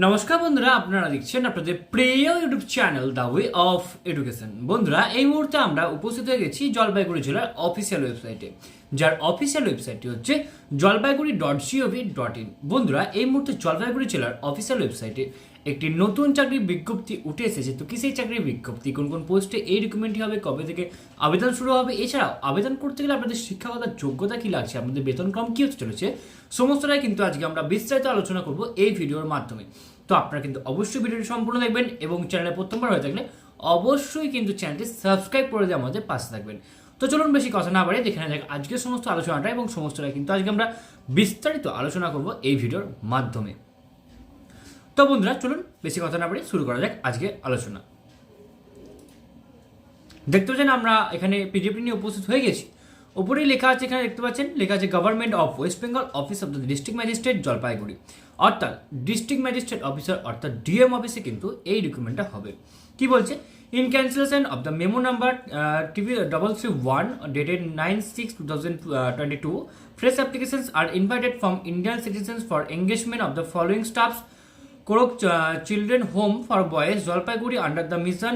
নমস্কার বন্ধুরা, আপনারা দেখছেন আপনাদের প্রিয় YouTube channel the way of education. বন্ধুরা, এই মুহূর্তে আমরা উপস্থিত হয়ে গেছি জলপাইগুড়ি জেলার অফিসিয়াল ওয়েবসাইটে, যার অফিসিয়াল ওয়েবসাইটটি হচ্ছে jalpaiguri.gov.in। বন্ধুরা, এই মুহূর্তে জলপাইগুড়ি জেলার অফিসিয়াল ওয়েবসাইটে একটি নতুন চাকরির বিজ্ঞপ্তি উঠে এসেছে। তো কি সেই চাকরির বিজ্ঞপ্তি, কোন কোন পোস্টে এই রিক্রুটমেন্টটি হবে, কবে থেকে আবেদন শুরু হবে, এছাড়াও আবেদন করতে গেলে আপনাদের শিক্ষাগত যোগ্যতা কি লাগছে, আপনাদের বেতনক্রম কি হতে চলেছে, সমস্তটাই কিন্তু আজকে আমরা বিস্তারিত আলোচনা করব এই ভিডিওর মাধ্যমে। তো আপনারা কিন্তু অবশ্যই ভিডিওটি সম্পূর্ণ দেখবেন এবং চ্যানেলে প্রথমবার হয়ে থাকলে অবশ্যই কিন্তু চ্যানেলটি সাবস্ক্রাইব করে দিয়ে আমাদের পাশে থাকবেন। তো চলুন বেশি কথা না বাড়িয়ে দেখে নেওয়া যাক আজকের সমস্ত আলোচনাটা, এবং সমস্তটাই কিন্তু আজকে আমরা বিস্তারিত আলোচনা করব এই ভিডিওর মাধ্যমে। তো বন্ধুরা, চলুন বেশি কথা না বাড়িয়ে শুরু করা যাক আজকে আলোচনা। দেখতে পাচ্ছেন আমরা এখানে পিডিএফটি নিয়ে উপস্থিত হয়ে গেছি। উপরেই লেখা আছে, এখানে দেখতে পাচ্ছেন লেখা আছে government of West Bengal office of the district magistrate Jalpaiguri, অর্থাৎ ডিস্ট্রিক্ট ম্যাজিস্ট্রেট অফিসার অর্থাৎ ডিএম অফিসে কিন্তু এই রিক্রুটমেন্টটা হবে। কি বলছে, in cancellation of the memo number TP331 dated 9/6/2022 fresh applications are invited from Indian citizens for engagement of the following staffs: Korok Children Home for Boys Jalpaiguri under the mission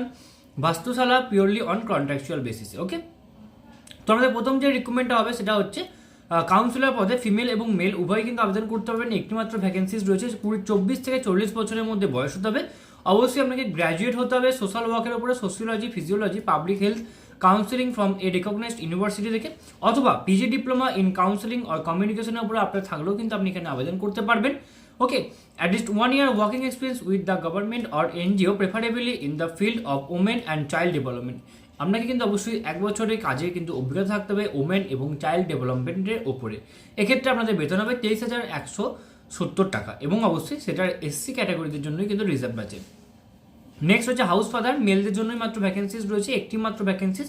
Vastusala purely on contractual basis। ওকে, তো আমাদের প্রথম যে রিক্রুটমেন্টটা হবে সেটা হচ্ছে councillor পদে female এবং mail উভয় কিন্তু আবেদন করতে পারবেন। একটি মাত্র ভ্যাকেন্সিজ রয়েছে। 24 থেকে 40 বছরের মধ্যে বয়স হতে হবে। অবশ্যই আপনাকে গ্র্যাজুয়েট হতে হবে সোশ্যাল ওয়ার্কের উপরে, sociology, physiology, public health, counselling from a recognised university থেকে, অথবা PG diploma in counselling or কমিউনিকেশনের উপরে আপনার থাকলেও কিন্তু আপনি এখানে আবেদন করতে পারবেন। ওকে, at least 1 year working experience with the government or NGO preferably in the field of women and child development। আপনাকে কিন্তু অবশ্যই 1 বছরের কাজে কিন্তু অভিজ্ঞতা থাকতে হবে ওমেন এবং চাইল্ড ডেভেলপমেন্টের ওপরে। এক্ষেত্রে আপনাদের বেতন হবে 23,170 টাকা, এবং অবশ্যই সেটার এসসি ক্যাটাগরিদের জন্যই কিন্তু রিজার্ভ আছে। নেক্সট হচ্ছে হাউস ফাদার, মেলদের জন্যই মাত্র ভ্যাকেন্সিস রয়েছে, একটি মাত্র ভ্যাকেন্সিস।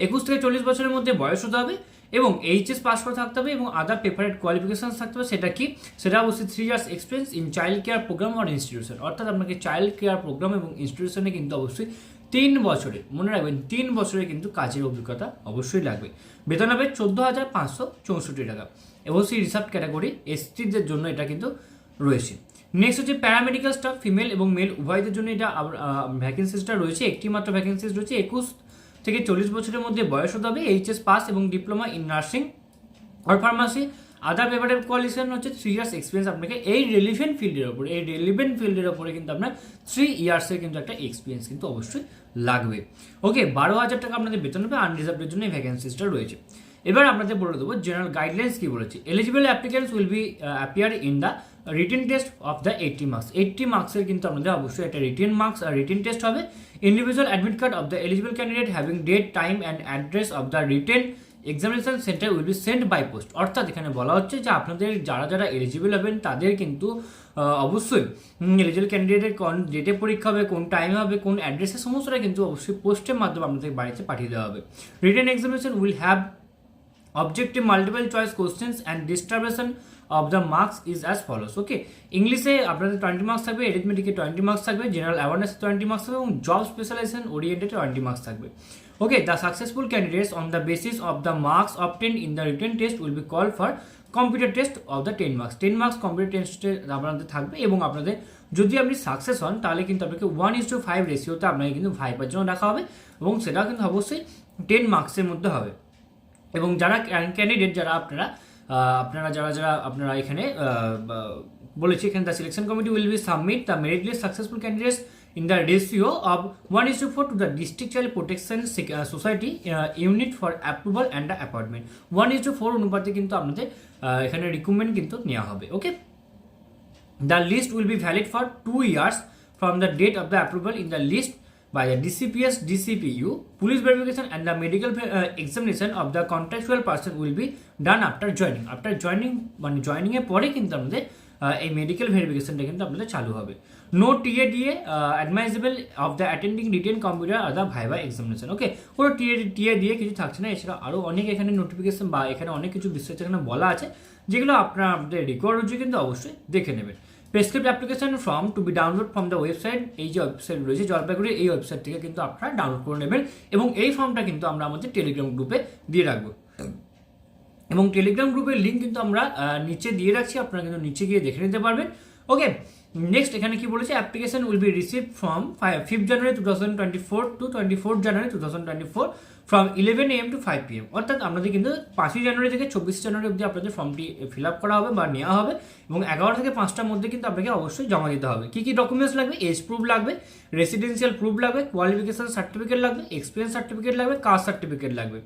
21 থেকে 40 বছরের মধ্যে বয়স হতে হবে এবং এইচএস পাস করে থাকতে হবে, এবং আদার প্রেফারেড কোয়ালিফিকেশন থাকতে হবে। সেটা কি, সেটা অবশ্যই 3 years experience in child care programme আর ইনস্টিটিউশন, অর্থাৎ আপনাকে চাইল্ড কেয়ার প্রোগ্রাম এবং ইনস্টিটিউশনে কিন্তু অবশ্যই 3 বছরে, মনে রাখবেন 3 বছরে কিন্তু কাজের অভিজ্ঞতা অবশ্যই লাগবে। বেতন হবে 14,564 টাকা। অবশ্যই রিসার্ভ ক্যাটাগরি এসটিদের জন্য এটা কিন্তু রয়েছে। নেক্সট হচ্ছে প্যারামেডিক্যাল স্টাফ, ফিমেল এবং মেল উভয়দের জন্য এটা ভ্যাকেন্সিসটা রয়েছে। একটি মাত্র ভ্যাকেন্সিস রয়েছে। 21 থেকে 40 বছরের মধ্যে বয়স হতে হবে। এইচএস পাস এবং ডিপ্লোমা ইন নার্সিং আর ফার্মাসি। আদার পেপারের কোয়ালিফিকেশন হচ্ছে 3 ইয়ার্স এক্সপিরিয়েন্স। আপনাকে এই রেলিভেন্ট ফিল্ডের উপরে কিন্তু আপনার 3 ইয়ার্সের কিন্তু একটা এক্সপিরিয়েন্স কিন্তু অবশ্যই লাগবে। ওকে, 12,000 টাকা আপনাদের বেতন হবে। আনরিজার্ভের জন্য এই ভ্যাকেন্সিসটা রয়েছে। এবার আপনাদের বলে দেবো জেনারেল গাইডলাইন্স কি বলেছে। Eligible applicants will be appear in the written test of the 80 marks. 80 মার্কসের কিন্তু আপনাদের অবশ্যই একটা রিটেন টেস্ট হবে। Individual admit card of the eligible candidate having date, time and address of the written examination centre will be send by post. অর্থাৎ এখানে বলা হচ্ছে যে আপনাদের যারা এলিজিবল হবেন তাদের কিন্তু অবশ্যই এলিজিবল ক্যান্ডিডেটের কোন ডেটে পরীক্ষা হবে, কোন টাইমে হবে, কোন অ্যাড্রেসে, সমস্তটা কিন্তু অবশ্যই পোস্টের মাধ্যমে আপনাদের বাড়িতে পাঠিয়ে দেওয়া হবে। Written examination will have objective multiple choice questions and distribution of the marks is as follows। Okay, ইংলিশে আপনাদের 20 মার্কস থাকবে, অ্যারিথমেটিকে 20 মার্কস থাকবে, জেনারেল অ্যাওয়ারনেস 20 মার্কস থাকবে, এবং জব স্পেশালাইজেশন ওরিয়েন্টেড 20 মার্কস থাকবে। Okay, the successful candidates on the basis of the marks obtained in the written test will be call for computer test of the 10 marks. 10 marks computer টেস্টে আপনাদের থাকবে, এবং আপনাদের যদি আপনি সাকসেস হন তাহলে কিন্তু আপনাকে 1:5 রেশিওতে আপনাকে কিন্তু ভাইবার জন্য রাখা হবে, এবং সেটাও কিন্তু অবশ্যই 10 মার্কসের মধ্যে হবে। এবং যারা ক্যান্ডিডেট আপনারা এখানে বলেছি, এখানে the selection committee will be submit the merit list successful candidates in the ratio of 1:4 to the district child protection society unit for approval and the appointment. 1:4 অনুপাতে কিন্তু আপনাদের এখানে রিক্রুটমেন্ট কিন্তু নেওয়া হবে। Okay, the list will be valid for 2 years from the date of the approval in the list by the DCPS, DCPU, police verification and the medical examination of the contractual person will be done after joining. After joining মানে joining এর পরে কিন্তু আমাদের এই medical ভেরিফিকেশনটা কিন্তু আপনাদের চালু হবে। No TA DA admissible of the attending written computer আর দ্য ভাইভা এক্সামিনেশন। ওকে, কোনো টিএ দিয়ে কিছু থাকছে না। এছাড়া আরও অনেক এখানে নোটিফিকেশন বা এখানে অনেক কিছু বিস্তারিত এখানে বলা আছে, যেগুলো আপনাদের রিকোয়ার হচ্ছে কিন্তু অবশ্যই দেখে নেবেন। Prescribed application form to be download from the website. এই যে ওয়েবসাইট রয়েছে জলপাইগুড়ি, এই ওয়েবসাইট থেকে কিন্তু আপনারা ডাউনলোড করে নেবেন, এবং এই ফর্মটা কিন্তু আমরা আমাদের টেলিগ্রাম গ্রুপে দিয়ে রাখবো, এবং টেলিগ্রাম গ্রুপের লিঙ্ক কিন্তু আমরা নিচে দিয়ে রাখছি, আপনারা কিন্তু নিচে গিয়ে দেখে নিতে পারবেন। ওকে, নেক্সট এখানে কি বলেছে, application will be receive from 5 January 2024 to 24 January 2024 from 11 AM to 5 PM। অর্থাৎ আপনাদের কিন্তু 5 জানুয়ারি থেকে 24 জানুয়ারি অবধি আপনাদের ফর্মটি ফিল আপ করা হবে বা নেওয়া হবে, এবং 11 থেকে 5টার মধ্যে কিন্তু আপনাকে অবশ্যই জমা দিতে হবে। কী কী ডকুমেন্টস লাগবে, এজ প্রুফ লাগবে, রেসিডেন্সিয়াল প্রুফ লাগবে, কোয়ালিফিকেশন সার্টিফিকেট লাগবে, এক্সপিরিয়েন্স সার্টিফিকেট লাগবে, কাস্ট সার্টিফিকেট লাগবে,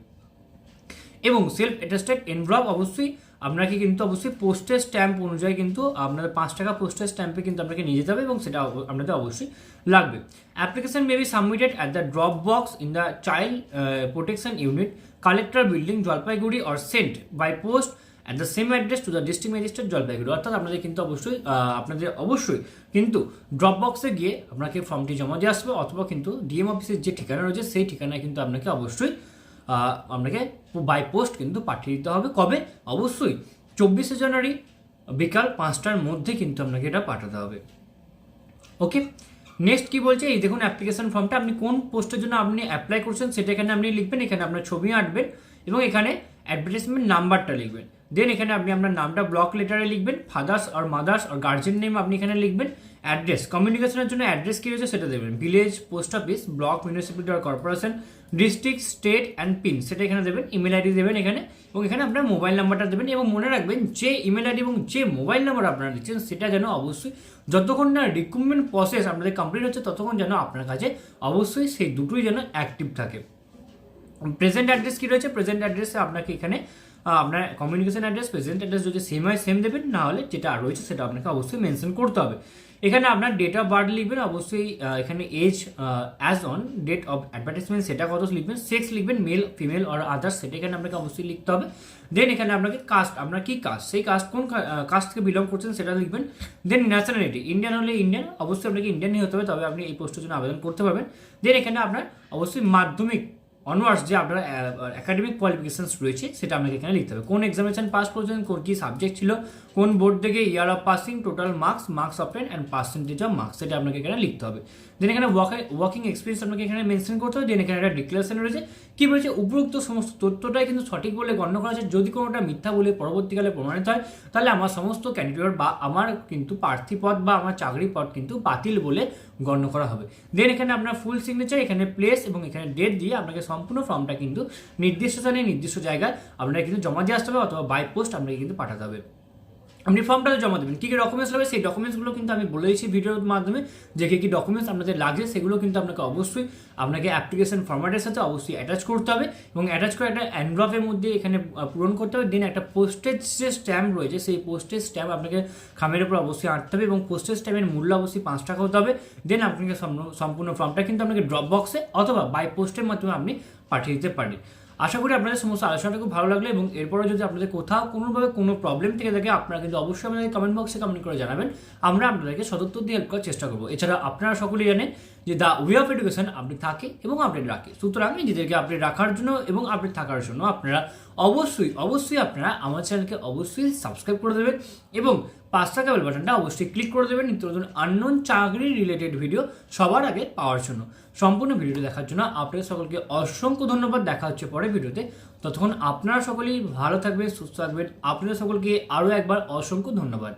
এবং সেলফ অ্যাটেস্টেড এনভলপ অবশ্যই আপনাকে কিন্তু অবশ্যই পোস্টেজ স্ট্যাম্প অনুযায়ী কিন্তু আপনাদের 5 টাকা পোস্টেজ স্ট্যাম্পে কিন্তু আপনাকে নিয়ে যেতে হবে, এবং সেটা আপনাদের অবশ্যই লাগবে। Application may be submitted at the drop box in the child protection unit, collector building, Jalpaiguri, or sent by post at the same address to the district magistrate Jalpaiguri. অর্থাৎ আপনাদের কিন্তু অবশ্যই কিন্তু ড্রপ বক্সে গিয়ে আপনাকে ফর্মটি জমা দিয়ে আসবে, অথবা কিন্তু ডিএম অফিসের যে ঠিকানা রয়েছে সেই ঠিকানায় কিন্তু আপনাকে অবশ্যই আপনাকে বাই পোস্ট কিন্তু পাঠিয়ে দিতে হবে। কবে? অবশ্যই 24 জানুয়ারি বিকাল 5টার মধ্যে কিন্তু আপনাকে এটা পাঠাতে হবে। ওকে, নেক্সট কি বলছে, এই দেখুন অ্যাপ্লিকেশন ফর্মটা, আপনি কোন পোস্টের জন্য আপনি অ্যাপ্লাই করছেন সেটা এখানে আপনি লিখবেন, এখানে আপনার ছবি আঁটবেন, এবং এখানে অ্যাডভার্টাইজমেন্ট নাম্বারটা লিখবেন। দেন এখানে আপনি আপনার নামটা ব্লক লেটারে লিখবেন, ফাদার্স আর মাদার্স আর গার্জেন নেম আপনি এখানে লিখবেন। অ্যাড্রেস, কমিউনিকেশনের জন্য অ্যাড্রেস কী রয়েছে সেটা দেবেন, village, post office, block, municipality আর corporation, district, state and pin সেটা এখানে দেবেন। ইমেল আইডি দেবেন এখানে, এবং এখানে আপনার মোবাইল নাম্বারটা দেবেন, এবং মনে রাখবেন যে ইমেল আইডি এবং যে মোবাইল নাম্বার আপনারা দিচ্ছেন সেটা যেন অবশ্যই যতক্ষণ না রিক্রুটমেন্ট প্রসেস আপনাদের কমপ্লিট হচ্ছে ততক্ষণ যেন আপনার কাছে অবশ্যই সেই দুটোই যেন অ্যাক্টিভ থাকে। প্রেজেন্ট অ্যাড্রেস কী রয়েছে, প্রেজেন্ট অ্যাড্রেসে আপনাকে এখানে আপনার কমিউনিকেশন অ্যাড্রেস, প্রেজেন্ট অ্যাড্রেস যদি সেম হয় সেম দেবেন, না হলে যেটা রয়েছে সেটা আপনাকে অবশ্যই মেনশন করতে হবে। এখানে আপনার ডেট অফ বার্থ লিখবেন, অবশ্যই এখানে age as on date of advertisement সেটা কত লিখবেন, সেক্স লিখবেন মেল, ফিমেল আর আদার্স সেটা এখানে আপনাকে অবশ্যই লিখতে হবে। দেন এখানে আপনাকে কাস্ট, আপনার কি কাস্ট, সেই কাস্ট কোন কাস্ট থেকে বিলং করছেন সেটা লিখবেন। দেন ন্যাশনালিটি, ইন্ডিয়ান হলে ইন্ডিয়ান, অবশ্যই আপনাকে ইন্ডিয়ানই হতে হবে, তবে আপনি এই পোস্টের জন্য আবেদন করতে পারবেন। দেন এখানে আপনার অবশ্যই মাধ্যমিক অনওয়ার্স যে আপনার একাডেমিক কোয়ালিফিকেশনস রয়েছে সেটা আপনাকে এখানে লিখতে হবে, কোন এক্সামিনেশন পাস করেছেন, কোন কী সাবজেক্ট ছিল, কোন বোর্ড থেকে, year of passing, total marks, marks of and percentage of marks সেটা আপনাকে এখানে লিখতে হবে। দেন এখানে ওয়ার্কিং এক্সপিরিয়েন্স আপনাকে এখানে মেনশন করতে হবে। দেন এখানে একটা ডিক্লারেশন রয়েছে, কী বলেছে, উপরোক্ত সমস্ত তথ্যটাই কিন্তু সঠিক বলে গণ্য করা আছে, যদি কোনোটা মিথ্যা বলে পরবর্তীকালে প্রমাণিত হয় তাহলে আমার সমস্ত ক্যান্ডিডেট বা আমার কিন্তু প্রার্থী পদ বা আমার চাকরি পদ কিন্তু বাতিল বলে গণ্য করা হবে। দেন এখানে আপনার ফুল সিগনেচার, এখানে প্লেস এবং এখানে ডেট দিয়ে আপনাকে সম্পূর্ণ ফর্মটা কিন্তু নির্দিষ্ট স্থানে নির্দিষ্ট জায়গায় আপনাকে কিন্তু জমা দিয়ে আসতে হবে, অথবা বাই পোস্ট আপনাকে কিন্তু পাঠাতে হবে। আপনি ফর্মটাতে জমা দেবেন, কী কী ডকুমেন্টস লাগবে সেই ডকুমেন্টসগুলো কিন্তু আমি বলে দিয়েছি ভিডিওর মাধ্যমে, যে কী কী ডকুমেন্টস আপনাদের লাগছে সেগুলো কিন্তু অবশ্যই আপনাকে অ্যাপ্লিকেশন ফর্ম্যাটের সাথে অবশ্যই অ্যাটাচ করতে হবে, এবং অ্যাটাচ করে একটা এনভেলপের মধ্যে এখানে পূরণ করতে হবে। দেন একটা পোস্টেজ যে স্ট্যাম্প রয়েছে সেই পোস্টেজ স্ট্যাম্প আপনাকে খামের উপর অবশ্যই আঁটতে হবে, এবং পোস্টেজ স্ট্যাম্পের মূল্য অবশ্যই 5 টাকা হতে হবে। দেন আপনাকে সম্পূর্ণ ফর্মটা কিন্তু আপনাকে ড্রপ বক্সে অথবা বাই পোস্টের মাধ্যমে আপনি পাঠিয়ে দিতে পারেন। আশা করি আপনাদের সমস্ত আলোচনাটা খুব ভালো লাগলো, এবং এরপরে যদি আপনাদের কোথাও কোনোভাবে কোনো প্রবলেম থেকে থাকে আপনারা কিন্তু অবশ্যই আমাদের কমেন্ট বক্সে কমেন্ট করে জানাবেন, আমরা আপনাদেরকে সদুত্তর দিয়ে হেল্প করার চেষ্টা করবো। এছাড়া আপনারা সকলেই জানেন যে দ্য ওয়ে অফ এডুকেশন আপনি থাকে এবং আপডেট রাখে, সুতরাং নিজেদেরকে আপডেট রাখার জন্য এবং আপডেট থাকার জন্য আপনারা অবশ্যই আপনারা আমার চ্যানেলকে অবশ্যই সাবস্ক্রাইব করে দেবেন, এবং 5 টাকা বেল বাটনটা অবশ্যই ক্লিক করে দেবেন নিত্য নতুন আননোন চাকরি রিলেটেড ভিডিও সবার আগে পাওয়ার জন্য। সম্পূর্ণ ভিডিওটি দেখার জন্য আপনাদের সকলকে অসংখ্য ধন্যবাদ। দেখা হচ্ছে পরের ভিডিওতে, ততক্ষণ আপনারা সকলেই ভালো থাকবেন, সুস্থ থাকবেন। আপনাদের সকলকে আরও একবার অসংখ্য ধন্যবাদ।